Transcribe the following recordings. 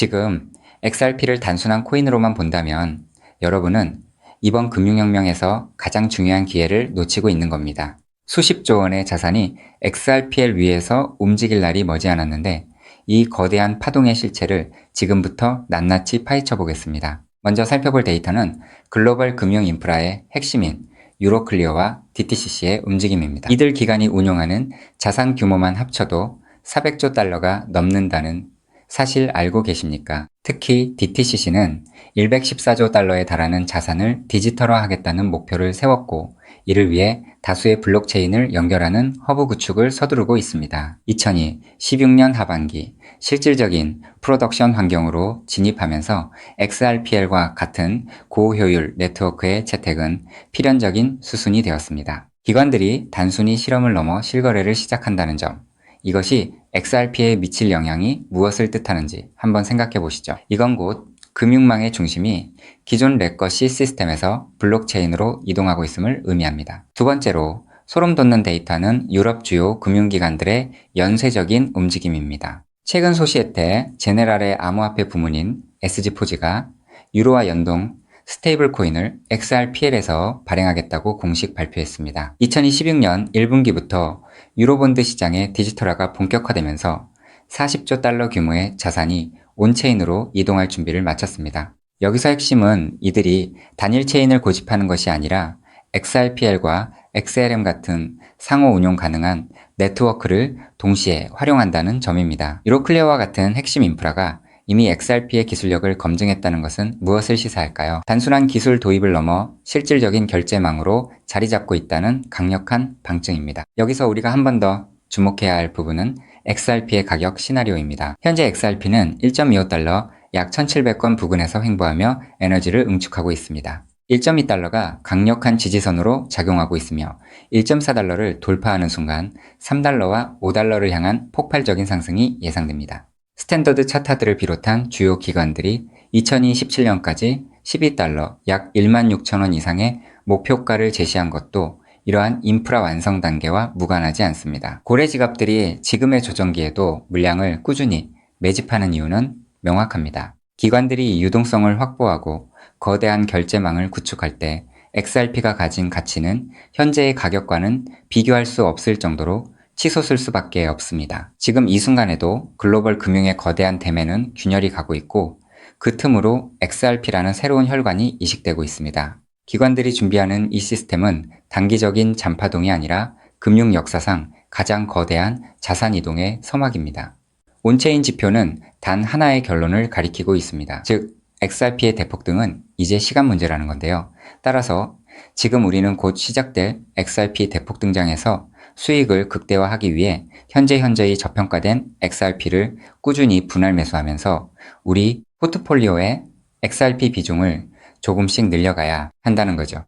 지금 XRP를 단순한 코인으로만 본다면 여러분은 이번 금융혁명에서 가장 중요한 기회를 놓치고 있는 겁니다. 수십조 원의 자산이 XRPL 위에서 움직일 날이 머지않았는데 이 거대한 파동의 실체를 지금부터 낱낱이 파헤쳐 보겠습니다. 먼저 살펴볼 데이터는 글로벌 금융 인프라의 핵심인 유로클리어와 DTCC의 움직임입니다. 이들 기관이 운용하는 자산 규모만 합쳐도 400조 달러가 넘는다는 사실 알고 계십니까? 특히 DTCC는 114조 달러에 달하는 자산을 디지털화하겠다는 목표를 세웠고 이를 위해 다수의 블록체인을 연결하는 허브 구축을 서두르고 있습니다. 2016년 하반기 실질적인 프로덕션 환경으로 진입하면서 XRPL과 같은 고효율 네트워크의 채택은 필연적인 수순이 되었습니다. 기관들이 단순히 실험을 넘어 실거래를 시작한다는 점, 이것이 XRP에 미칠 영향이 무엇을 뜻하는지 한번 생각해 보시죠. 이건 곧 금융망의 중심이 기존 레거시 시스템에서 블록체인으로 이동하고 있음을 의미합니다. 두 번째로 소름 돋는 데이터는 유럽 주요 금융기관들의 연쇄적인 움직임입니다. 최근 소시에테 제네랄의 암호화폐 부문인 SG포지가 유로와 연동 스테이블 코인을 XRPL에서 발행하겠다고 공식 발표했습니다. 2026년 1분기부터 유로본드 시장의 디지털화가 본격화되면서 40조 달러 규모의 자산이 온체인으로 이동할 준비를 마쳤습니다. 여기서 핵심은 이들이 단일 체인을 고집하는 것이 아니라 XRPL과 XLM 같은 상호 운용 가능한 네트워크를 동시에 활용한다는 점입니다. 유로클리어와 같은 핵심 인프라가 이미 XRP의 기술력을 검증했다는 것은 무엇을 시사할까요? 단순한 기술 도입을 넘어 실질적인 결제망으로 자리 잡고 있다는 강력한 방증입니다. 여기서 우리가 한 번 더 주목해야 할 부분은 XRP의 가격 시나리오입니다. 현재 XRP는 1.25달러 약 1700건 부근에서 횡보하며 에너지를 응축하고 있습니다. 1.2달러가 강력한 지지선으로 작용하고 있으며 1.4달러를 돌파하는 순간 3달러와 5달러를 향한 폭발적인 상승이 예상됩니다. 스탠더드 차트들을 비롯한 주요 기관들이 2027년까지 12달러 약 16,000원 이상의 목표가를 제시한 것도 이러한 인프라 완성 단계와 무관하지 않습니다. 고래 지갑들이 지금의 조정기에도 물량을 꾸준히 매집하는 이유는 명확합니다. 기관들이 유동성을 확보하고 거대한 결제망을 구축할 때 XRP가 가진 가치는 현재의 가격과는 비교할 수 없을 정도로 치솟을 수밖에 없습니다. 지금 이 순간에도 글로벌 금융의 거대한 대매는 균열이 가고 있고 그 틈으로 XRP라는 새로운 혈관이 이식되고 있습니다. 기관들이 준비하는 이 시스템은 단기적인 잔파동이 아니라 금융 역사상 가장 거대한 자산 이동의 서막입니다. 온체인 지표는 단 하나의 결론을 가리키고 있습니다. 즉, XRP의 대폭등은 이제 시간 문제라는 건데요. 따라서 지금 우리는 곧 시작될 XRP 대폭 등장에서 수익을 극대화하기 위해 현재의 저평가된 XRP를 꾸준히 분할 매수하면서 우리 포트폴리오의 XRP 비중을 조금씩 늘려가야 한다는 거죠.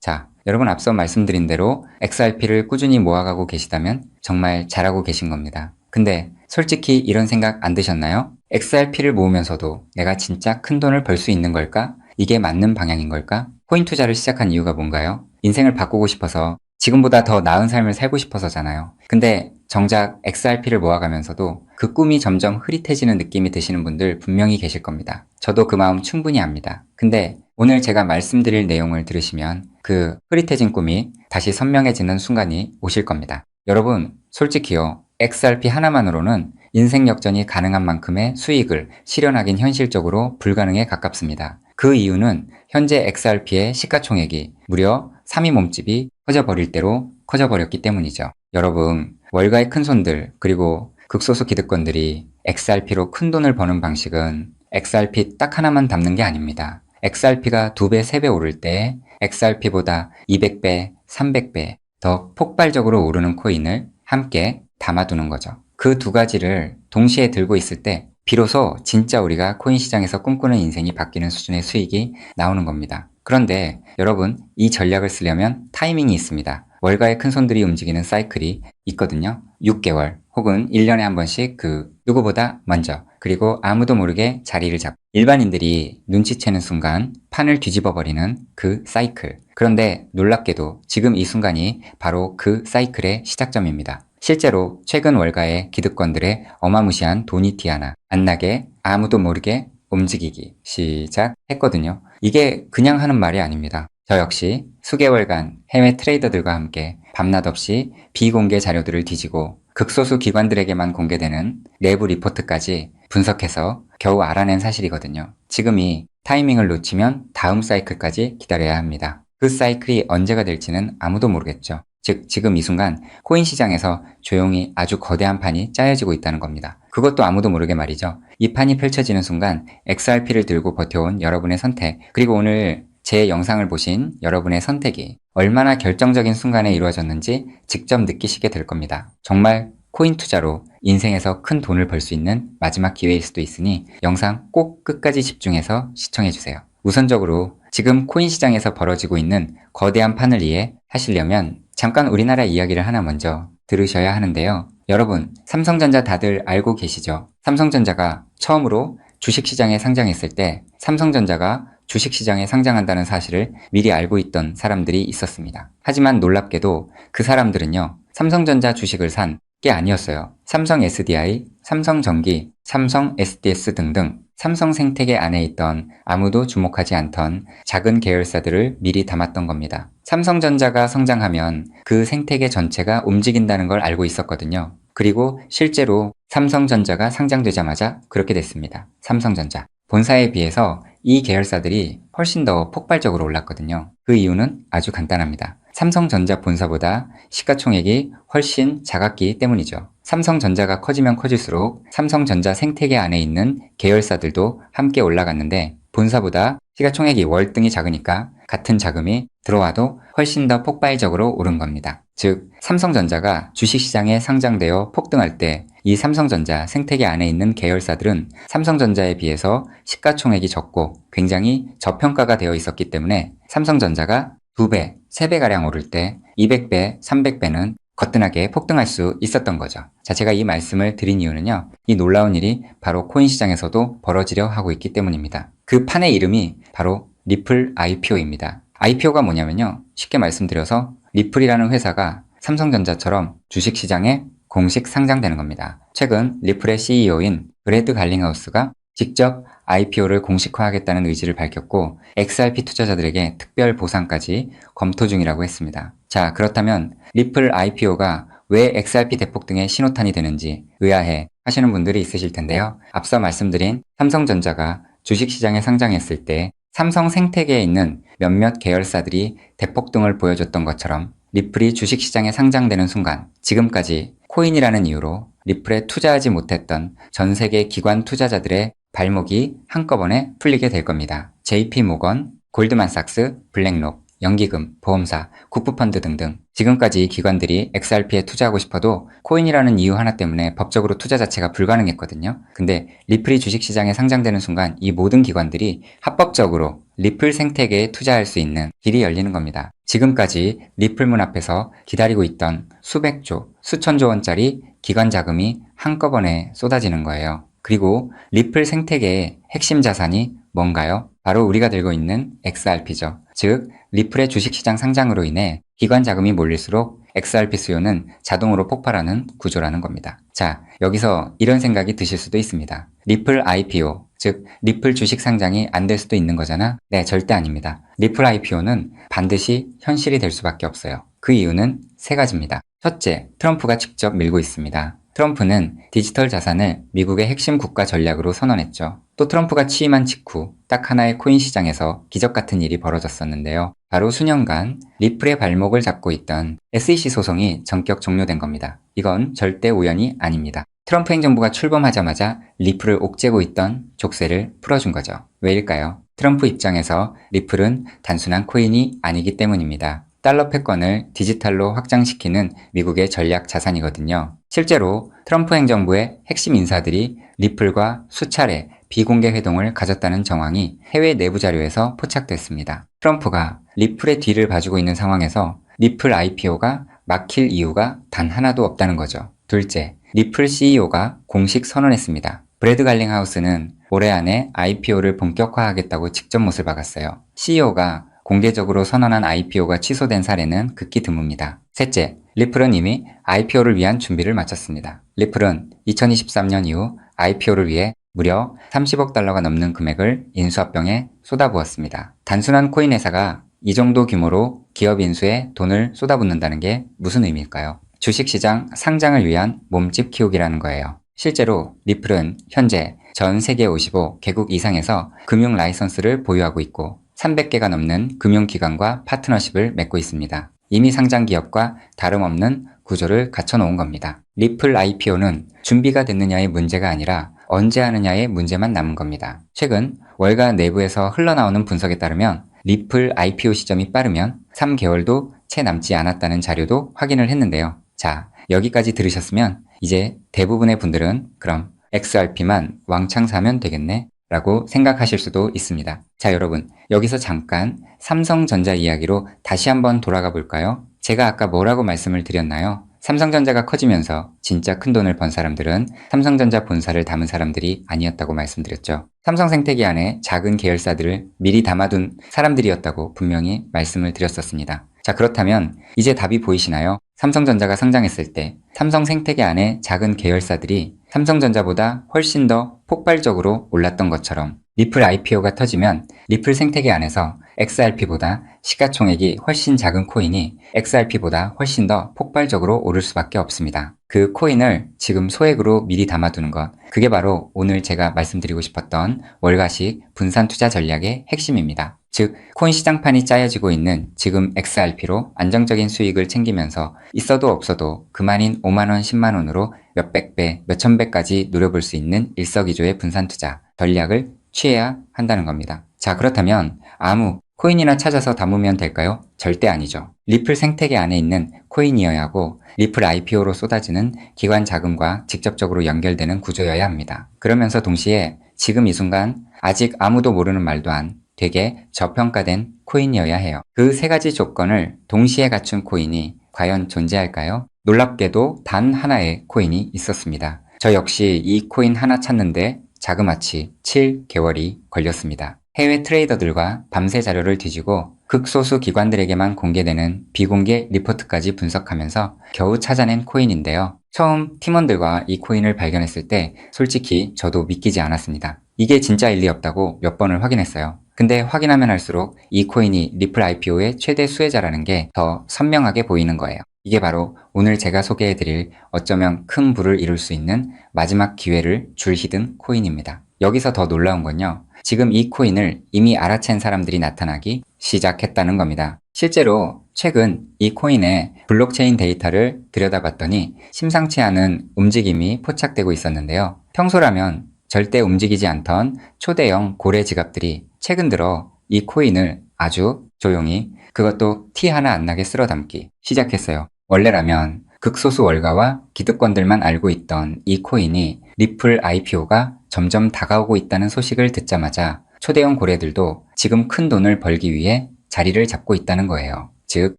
자, 여러분 앞서 말씀드린 대로 XRP를 꾸준히 모아가고 계시다면 정말 잘하고 계신 겁니다. 근데 솔직히 이런 생각 안 드셨나요? XRP를 모으면서도 내가 진짜 큰 돈을 벌 수 있는 걸까? 이게 맞는 방향인 걸까? 코인 투자를 시작한 이유가 뭔가요? 인생을 바꾸고 싶어서 지금보다 더 나은 삶을 살고 싶어서잖아요. 근데 정작 XRP를 모아가면서도 그 꿈이 점점 흐릿해지는 느낌이 드시는 분들 분명히 계실 겁니다. 저도 그 마음 충분히 압니다. 근데 오늘 제가 말씀드릴 내용을 들으시면 그 흐릿해진 꿈이 다시 선명해지는 순간이 오실 겁니다. 여러분, 솔직히요. XRP 하나만으로는 인생 역전이 가능한 만큼의 수익을 실현하긴 현실적으로 불가능에 가깝습니다. 그 이유는 현재 XRP의 시가총액이 무려 3위 몸집이 커져버릴 대로 커져버렸기 때문이죠. 여러분, 월가의 큰손들 그리고 극소수 기득권들이 XRP로 큰 돈을 버는 방식은 XRP 딱 하나만 담는 게 아닙니다. XRP가 2배, 3배 오를 때 XRP보다 200배, 300배 더 폭발적으로 오르는 코인을 함께 담아두는 거죠. 그 두 가지를 동시에 들고 있을 때 비로소 진짜 우리가 코인 시장에서 꿈꾸는 인생이 바뀌는 수준의 수익이 나오는 겁니다. 그런데 여러분, 이 전략을 쓰려면 타이밍이 있습니다. 월가의 큰손들이 움직이는 사이클이 있거든요. 6개월 혹은 1년에 한 번씩 누구보다 먼저 그리고 아무도 모르게 자리를 잡고 일반인들이 눈치채는 순간 판을 뒤집어 버리는 그 사이클. 그런데 놀랍게도 지금 이 순간이 바로 그 사이클의 시작점입니다. 실제로 최근 월가의 기득권들의 어마무시한 도니티아나 안 나게 아무도 모르게 움직이기 시작 했거든요. 이게 그냥 하는 말이 아닙니다. 저 역시 수개월간 해외 트레이더들과 함께 밤낮 없이 비공개 자료들을 뒤지고 극소수 기관들에게만 공개되는 내부 리포트까지 분석해서 겨우 알아낸 사실이거든요. 지금이 타이밍을 놓치면 다음 사이클까지 기다려야 합니다. 그 사이클이 언제가 될지는 아무도 모르겠죠. 즉 지금 이 순간 코인 시장에서 조용히 아주 거대한 판이 짜여지고 있다는 겁니다. 그것도 아무도 모르게 말이죠. 이 판이 펼쳐지는 순간 XRP를 들고 버텨온 여러분의 선택, 그리고 오늘 제 영상을 보신 여러분의 선택이 얼마나 결정적인 순간에 이루어졌는지 직접 느끼시게 될 겁니다. 정말 코인 투자로 인생에서 큰 돈을 벌 수 있는 마지막 기회일 수도 있으니 영상 꼭 끝까지 집중해서 시청해주세요. 우선적으로 지금 코인 시장에서 벌어지고 있는 거대한 판을 이해하시려면 잠깐 우리나라 이야기를 하나 먼저 들으셔야 하는데요. 여러분, 삼성전자 다들 알고 계시죠? 삼성전자가 처음으로 주식시장에 상장했을 때 삼성전자가 주식시장에 상장한다는 사실을 미리 알고 있던 사람들이 있었습니다. 하지만 놀랍게도 그 사람들은요, 삼성전자 주식을 산 게 아니었어요. 삼성 SDI, 삼성전기, 삼성 SDS 등등 삼성 생태계 안에 있던 아무도 주목하지 않던 작은 계열사들을 미리 담았던 겁니다. 삼성전자가 성장하면 그 생태계 전체가 움직인다는 걸 알고 있었거든요. 그리고 실제로 삼성전자가 상장되자마자 그렇게 됐습니다. 삼성전자. 본사에 비해서 이 계열사들이 훨씬 더 폭발적으로 올랐거든요. 그 이유는 아주 간단합니다. 삼성전자 본사보다 시가총액이 훨씬 작았기 때문이죠. 삼성전자가 커지면 커질수록 삼성전자 생태계 안에 있는 계열사들도 함께 올라갔는데 본사보다 시가총액이 월등히 작으니까 같은 자금이 들어와도 훨씬 더 폭발적으로 오른 겁니다. 즉, 삼성전자가 주식시장에 상장되어 폭등할 때 이 삼성전자 생태계 안에 있는 계열사들은 삼성전자에 비해서 시가총액이 적고 굉장히 저평가가 되어 있었기 때문에 삼성전자가 2배, 3배가량 오를 때 200배, 300배는 거뜬하게 폭등할 수 있었던 거죠. 자, 제가 이 말씀을 드린 이유는요. 이 놀라운 일이 바로 코인 시장에서도 벌어지려 하고 있기 때문입니다. 그 판의 이름이 바로 리플 IPO입니다. IPO가 뭐냐면요. 쉽게 말씀드려서 리플이라는 회사가 삼성전자처럼 주식시장에 공식 상장되는 겁니다. 최근 리플의 CEO인 브래드 갈링하우스가 직접 IPO를 공식화하겠다는 의지를 밝혔고 XRP 투자자들에게 특별 보상까지 검토 중이라고 했습니다. 자, 그렇다면 리플 IPO가 왜 XRP 대폭등의 신호탄이 되는지 의아해 하시는 분들이 있으실 텐데요. 앞서 말씀드린 삼성전자가 주식시장에 상장했을 때 삼성 생태계에 있는 몇몇 계열사들이 대폭등을 보여줬던 것처럼 리플이 주식시장에 상장되는 순간 지금까지 코인이라는 이유로 리플에 투자하지 못했던 전 세계 기관 투자자들의 발목이 한꺼번에 풀리게 될 겁니다. JP모건, 골드만삭스, 블랙록, 연기금, 보험사, 국부펀드 등등 지금까지 기관들이 XRP에 투자하고 싶어도 코인이라는 이유 하나 때문에 법적으로 투자 자체가 불가능했거든요. 근데 리플이 주식시장에 상장되는 순간 이 모든 기관들이 합법적으로 리플 생태계에 투자할 수 있는 길이 열리는 겁니다. 지금까지 리플 문 앞에서 기다리고 있던 수백조, 수천조 원짜리 기관 자금이 한꺼번에 쏟아지는 거예요. 그리고 리플 생태계의 핵심 자산이 뭔가요? 바로 우리가 들고 있는 XRP죠. 즉, 리플의 주식시장 상장으로 인해 기관 자금이 몰릴수록 XRP 수요는 자동으로 폭발하는 구조라는 겁니다. 자, 여기서 이런 생각이 드실 수도 있습니다. 리플 IPO, 즉 리플 주식 상장이 안 될 수도 있는 거잖아? 네, 절대 아닙니다. 리플 IPO는 반드시 현실이 될 수밖에 없어요. 그 이유는 세 가지입니다. 첫째, 트럼프가 직접 밀고 있습니다. 트럼프는 디지털 자산을 미국의 핵심 국가 전략으로 선언했죠. 또 트럼프가 취임한 직후 딱 하나의 코인 시장에서 기적 같은 일이 벌어졌었는데요. 바로 수년간 리플의 발목을 잡고 있던 SEC 소송이 전격 종료된 겁니다. 이건 절대 우연이 아닙니다. 트럼프 행정부가 출범하자마자 리플을 옥죄고 있던 족쇄를 풀어준 거죠. 왜일까요? 트럼프 입장에서 리플은 단순한 코인이 아니기 때문입니다. 달러 패권을 디지털로 확장시키는 미국의 전략 자산이거든요. 실제로 트럼프 행정부의 핵심 인사들이 리플과 수차례 비공개 회동을 가졌다는 정황이 해외 내부 자료에서 포착됐습니다. 트럼프가 리플의 뒤를 봐주고 있는 상황에서 리플 IPO가 막힐 이유가 단 하나도 없다는 거죠. 둘째, 리플 CEO가 공식 선언했습니다. 브래드 갈링하우스는 올해 안에 IPO를 본격화하겠다고 직접 못을 박았어요. CEO가 공개적으로 선언한 IPO가 취소된 사례는 극히 드뭅니다. 셋째, 리플은 이미 IPO를 위한 준비를 마쳤습니다. 리플은 2023년 이후 IPO를 위해 무려 30억 달러가 넘는 금액을 인수합병에 쏟아부었습니다. 단순한 코인 회사가 이 정도 규모로 기업 인수에 돈을 쏟아붓는다는 게 무슨 의미일까요? 주식시장 상장을 위한 몸집 키우기라는 거예요. 실제로 리플은 현재 전 세계 55개국 이상에서 금융 라이선스를 보유하고 있고 300개가 넘는 금융기관과 파트너십을 맺고 있습니다. 이미 상장 기업과 다름없는 구조를 갖춰놓은 겁니다. 리플 IPO는 준비가 됐느냐의 문제가 아니라 언제 하느냐의 문제만 남은 겁니다. 최근 월가 내부에서 흘러나오는 분석에 따르면 리플 IPO 시점이 빠르면 3개월도 채 남지 않았다는 자료도 확인을 했는데요. 자, 여기까지 들으셨으면 이제 대부분의 분들은 그럼 XRP만 왕창 사면 되겠네 라고 생각하실 수도 있습니다. 자, 여러분, 여기서 잠깐 삼성전자 이야기로 다시 한번 돌아가 볼까요? 제가 아까 뭐라고 말씀을 드렸나요? 삼성전자가 커지면서 진짜 큰 돈을 번 사람들은 삼성전자 본사를 담은 사람들이 아니었다고 말씀드렸죠. 삼성생태계 안에 작은 계열사들을 미리 담아둔 사람들이었다고 분명히 말씀을 드렸었습니다. 자, 그렇다면 이제 답이 보이시나요? 삼성전자가 상장했을 때 삼성생태계 안에 작은 계열사들이 삼성전자보다 훨씬 더 폭발적으로 올랐던 것처럼 리플 IPO가 터지면 리플 생태계 안에서 XRP보다 시가총액이 훨씬 작은 코인이 XRP보다 훨씬 더 폭발적으로 오를 수밖에 없습니다. 그 코인을 지금 소액으로 미리 담아두는 것, 그게 바로 오늘 제가 말씀드리고 싶었던 월가식 분산 투자 전략의 핵심입니다. 즉, 코인 시장판이 짜여지고 있는 지금 XRP로 안정적인 수익을 챙기면서 있어도 없어도 그만인 5만원, 10만원으로 몇백 배, 몇천 배까지 노려볼 수 있는 일석이조의 분산 투자 전략을 취해야 한다는 겁니다. 자, 그렇다면 아무 코인이나 찾아서 담으면 될까요? 절대 아니죠. 리플 생태계 안에 있는 코인이어야 하고 리플 IPO로 쏟아지는 기관 자금과 직접적으로 연결되는 구조여야 합니다. 그러면서 동시에 지금 이 순간 아직 아무도 모르는 말도 안 되게 저평가된 코인이어야 해요. 그 세 가지 조건을 동시에 갖춘 코인이 과연 존재할까요? 놀랍게도 단 하나의 코인이 있었습니다. 저 역시 이 코인 하나 찾는데 자그마치 7개월이 걸렸습니다. 해외 트레이더들과 밤새 자료를 뒤지고 극소수 기관들에게만 공개되는 비공개 리포트까지 분석하면서 겨우 찾아낸 코인인데요. 처음 팀원들과 이 코인을 발견했을 때 솔직히 저도 믿기지 않았습니다. 이게 진짜일 리 없다고 몇 번을 확인했어요. 근데 확인하면 할수록 이 코인이 리플 IPO의 최대 수혜자라는 게 더 선명하게 보이는 거예요. 이게 바로 오늘 제가 소개해드릴 어쩌면 큰 부를 이룰 수 있는 마지막 기회를 줄히든 코인입니다. 여기서 더 놀라운 건요. 지금 이 코인을 이미 알아챈 사람들이 나타나기 시작했다는 겁니다. 실제로 최근 이 코인의 블록체인 데이터를 들여다봤더니 심상치 않은 움직임이 포착되고 있었는데요. 평소라면 절대 움직이지 않던 초대형 고래 지갑들이 최근 들어 이 코인을 아주 조용히 그것도 티 하나 안 나게 쓸어 담기 시작했어요. 원래라면 극소수 월가와 기득권들만 알고 있던 이 코인이 리플 IPO가 점점 다가오고 있다는 소식을 듣자마자 초대형 고래들도 지금 큰 돈을 벌기 위해 자리를 잡고 있다는 거예요. 즉,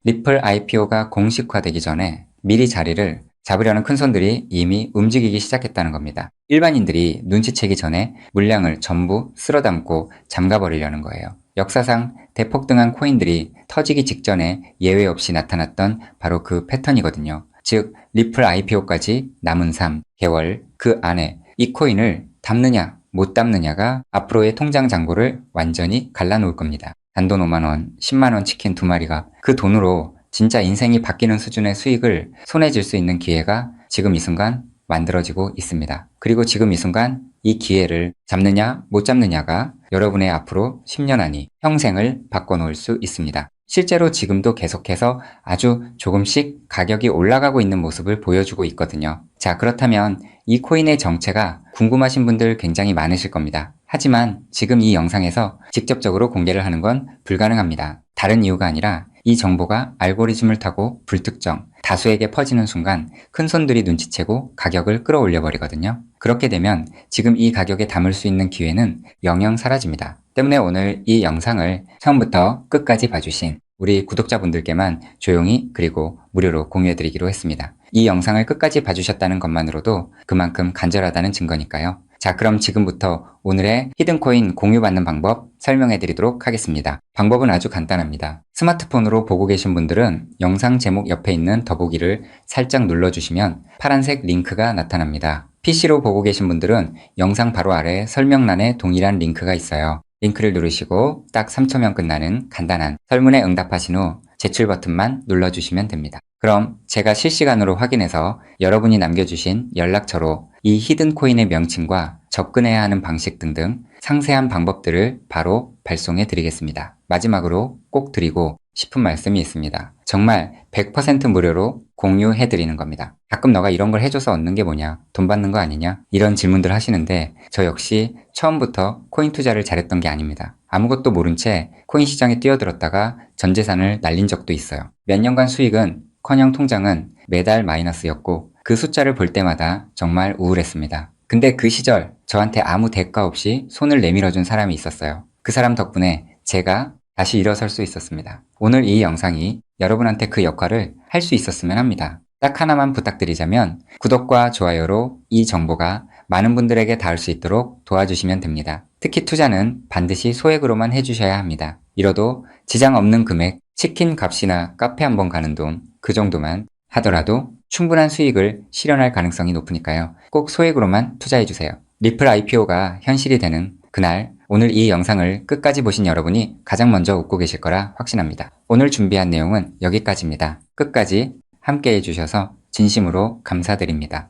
리플 IPO가 공식화되기 전에 미리 자리를 잡으려는 큰손들이 이미 움직이기 시작했다는 겁니다. 일반인들이 눈치채기 전에 물량을 전부 쓸어담고 잠가버리려는 거예요. 역사상 대폭등한 코인들이 터지기 직전에 예외 없이 나타났던 바로 그 패턴이거든요. 즉, 리플 IPO까지 남은 3개월 그 안에 이 코인을 담느냐 못 담느냐가 앞으로의 통장 잔고를 완전히 갈라놓을 겁니다. 단돈 5만원, 10만원 치킨 2마리가 그 돈으로 진짜 인생이 바뀌는 수준의 수익을 손에 쥘 수 있는 기회가 지금 이 순간 만들어지고 있습니다. 그리고 지금 이 순간 이 기회를 잡느냐 못 잡느냐가 여러분의 앞으로 10년 안이 평생을 바꿔놓을 수 있습니다. 실제로 지금도 계속해서 아주 조금씩 가격이 올라가고 있는 모습을 보여주고 있거든요. 자, 그렇다면 이 코인의 정체가 궁금하신 분들 굉장히 많으실 겁니다. 하지만 지금 이 영상에서 직접적으로 공개를 하는 건 불가능합니다. 다른 이유가 아니라 이 정보가 알고리즘을 타고 불특정 다수에게 퍼지는 순간 큰손들이 눈치채고 가격을 끌어올려 버리거든요. 그렇게 되면 지금 이 가격에 담을 수 있는 기회는 영영 사라집니다. 때문에 오늘 이 영상을 처음부터 끝까지 봐주신 우리 구독자분들께만 조용히 그리고 무료로 공유해드리기로 했습니다. 이 영상을 끝까지 봐주셨다는 것만으로도 그만큼 간절하다는 증거니까요. 자, 그럼 지금부터 오늘의 히든코인 공유받는 방법 설명해 드리도록 하겠습니다. 방법은 아주 간단합니다. 스마트폰으로 보고 계신 분들은 영상 제목 옆에 있는 더보기를 살짝 눌러주시면 파란색 링크가 나타납니다. PC로 보고 계신 분들은 영상 바로 아래 설명란에 동일한 링크가 있어요. 링크를 누르시고 딱 3초면 끝나는 간단한 설문에 응답하신 후 제출 버튼만 눌러주시면 됩니다. 그럼 제가 실시간으로 확인해서 여러분이 남겨주신 연락처로 이 히든코인의 명칭과 접근해야 하는 방식 등등 상세한 방법들을 바로 발송해 드리겠습니다. 마지막으로 꼭 드리고 싶은 말씀이 있습니다. 정말 100% 무료로 공유해 드리는 겁니다. 가끔 너가 이런 걸 해줘서 얻는 게 뭐냐? 돈 받는 거 아니냐? 이런 질문들 하시는데 저 역시 처음부터 코인 투자를 잘했던 게 아닙니다. 아무것도 모른 채 코인 시장에 뛰어들었다가 전 재산을 날린 적도 있어요. 몇 년간 수익은 커녕 통장은 매달 마이너스였고 그 숫자를 볼 때마다 정말 우울했습니다. 근데 그 시절 저한테 아무 대가 없이 손을 내밀어준 사람이 있었어요. 그 사람 덕분에 제가 다시 일어설 수 있었습니다. 오늘 이 영상이 여러분한테 그 역할을 할 수 있었으면 합니다. 딱 하나만 부탁드리자면 구독과 좋아요로 이 정보가 많은 분들에게 닿을 수 있도록 도와주시면 됩니다. 특히 투자는 반드시 소액으로만 해주셔야 합니다. 이뤄도 지장 없는 금액, 치킨 값이나 카페 한번 가는 돈, 그 정도만 하더라도 충분한 수익을 실현할 가능성이 높으니까요. 꼭 소액으로만 투자해주세요. 리플 IPO가 현실이 되는 그날, 오늘 이 영상을 끝까지 보신 여러분이 가장 먼저 웃고 계실 거라 확신합니다. 오늘 준비한 내용은 여기까지입니다. 끝까지 함께 해주셔서 진심으로 감사드립니다.